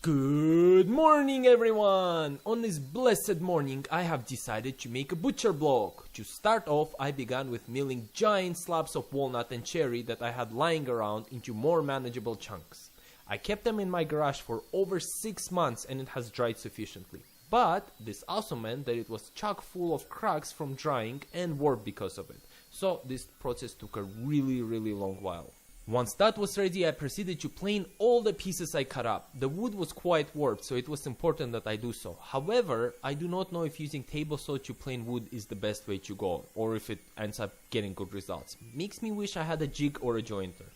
Good morning, everyone! On this blessed morning, I have decided to make a butcher block. To start off, I began with milling giant slabs of walnut and cherry that I had lying around into more manageable chunks. I kept them in my garage for over 6 months and it has dried sufficiently. But this also meant that it was chock full of cracks from drying and warped because of it. So this process took a really long while. Once that was ready, I proceeded to plane all the pieces I cut up. The wood was quite warped, so it was important that I do so. However, I do not know if using table saw to plane wood is the best way to go, or if it ends up getting good results. Makes me wish I had a jig or a jointer.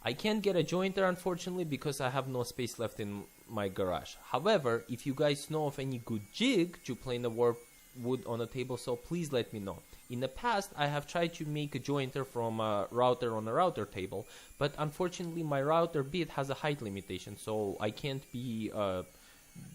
I can't get a jointer unfortunately because I have no space left in my garage. However, if you guys know of any good jig to plane the warped wood on a table saw, please let me know. In the past, I have tried to make a jointer from a router on a router table, but unfortunately my router bit has a height limitation, so I can't be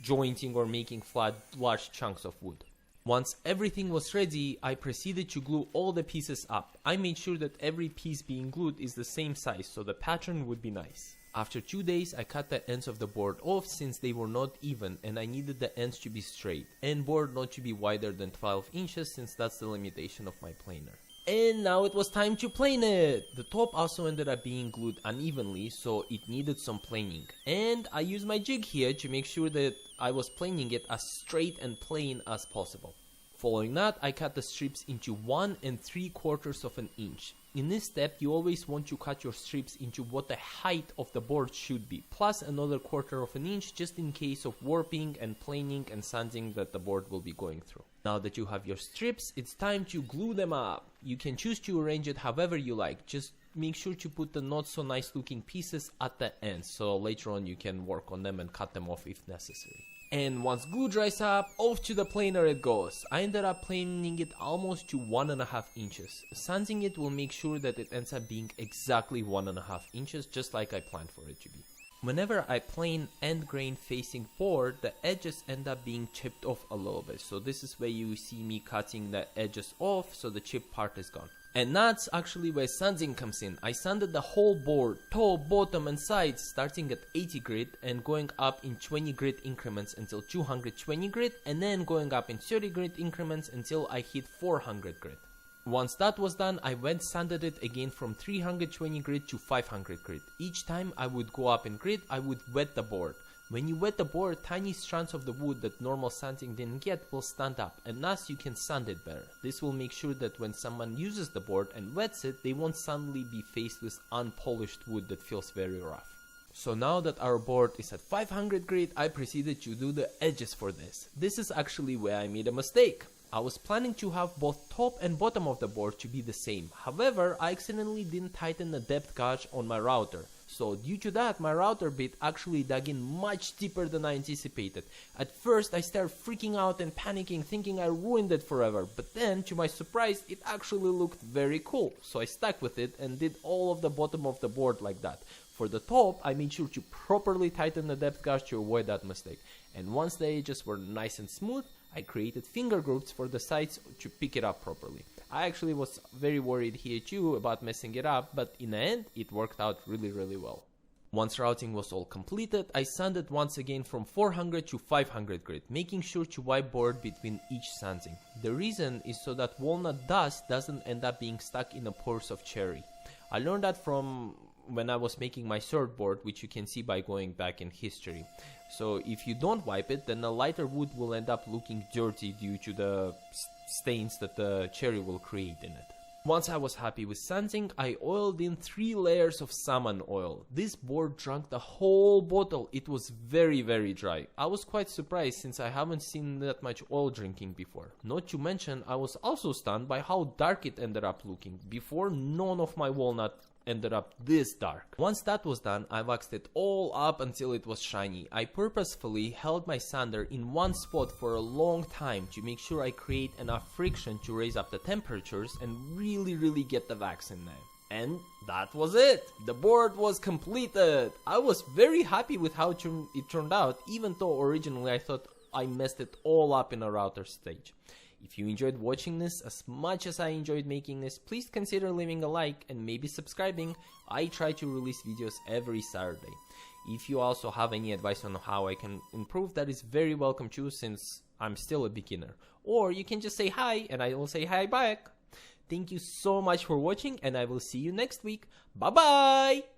jointing or making flat large chunks of wood. Once everything was ready, I proceeded to glue all the pieces up. I made sure that every piece being glued is the same size, so the pattern would be nice. After 2 days, I cut the ends of the board off since they were not even and I needed the ends to be straight and board not to be wider than 12 inches since that's the limitation of my planer. And now it was time to plane it! The top also ended up being glued unevenly, so it needed some planing. And I used my jig here to make sure that I was planing it as straight and plain as possible. Following that, I cut the strips into 1 3/4 of an inch. In this step, you always want to cut your strips into what the height of the board should be, plus another 1/4 of an inch just in case of warping and planing and sanding that the board will be going through. Now that you have your strips, it's time to glue them up. You can choose to arrange it however you like, just make sure to put the not so nice looking pieces at the end, so later on you can work on them and cut them off if necessary. And once glue dries up, off to the planer it goes. I ended up planing it almost to 1.5 inches. Sanding it will make sure that it ends up being exactly 1.5 inches, just like I planned for it to be. Whenever I plane end grain facing board, the edges end up being chipped off a little bit. So this is where you see me cutting the edges off so the chip part is gone. And that's actually where sanding comes in. I sanded the whole board, top, bottom and sides, starting at 80 grit and going up in 20 grit increments until 220 grit, and then going up in 30 grit increments until I hit 400 grit. Once that was done, I went sanded it again from 320 grit to 500 grit. Each time I would go up in grit, I would wet the board. When you wet the board, tiny strands of the wood that normal sanding didn't get will stand up, and thus you can sand it better. This will make sure that when someone uses the board and wets it, they won't suddenly be faced with unpolished wood that feels very rough. So now that our board is at 500 grit, I proceeded to do the edges for this. This is actually where I made a mistake. I was planning to have both top and bottom of the board to be the same. However, I accidentally didn't tighten the depth gauge on my router. So due to that, my router bit actually dug in much deeper than I anticipated. At first, I started freaking out and panicking, thinking I ruined it forever. But then, to my surprise, it actually looked very cool. So I stuck with it and did all of the bottom of the board like that. For the top, I made sure to properly tighten the depth gauge to avoid that mistake. And once the edges were nice and smooth, I created finger grooves for the sides to pick it up properly. I actually was very worried here too about messing it up, but in the end, it worked out really well. Once routing was all completed, I sanded once again from 400 to 500 grit, making sure to wipe board between each sanding. The reason is so that walnut dust doesn't end up being stuck in the pores of cherry. I learned that from when I was making my third board, which you can see by going back in history. So if you don't wipe it, then the lighter wood will end up looking dirty due to the stains that the cherry will create in it. Once I was happy with sanding, I oiled in 3 layers of salmon oil. This board drank the whole bottle. It was very dry. I was quite surprised since I haven't seen that much oil drinking before. Not to mention, I was also stunned by how dark it ended up looking. Before, none of my walnut ended up this dark. Once that was done, I waxed it all up until it was shiny. I purposefully held my sander in one spot for a long time to make sure I create enough friction to raise up the temperatures and really get the wax in there. And that was it! The board was completed! I was very happy with how it turned out, even though originally I thought I messed it all up in a router stage. If you enjoyed watching this as much as I enjoyed making this, please consider leaving a like and maybe subscribing. I try to release videos every Saturday. If you also have any advice on how I can improve, that is very welcome too, since I'm still a beginner. Or you can just say hi and I will say hi back. Thank you so much for watching, and I will see you next week. Bye bye!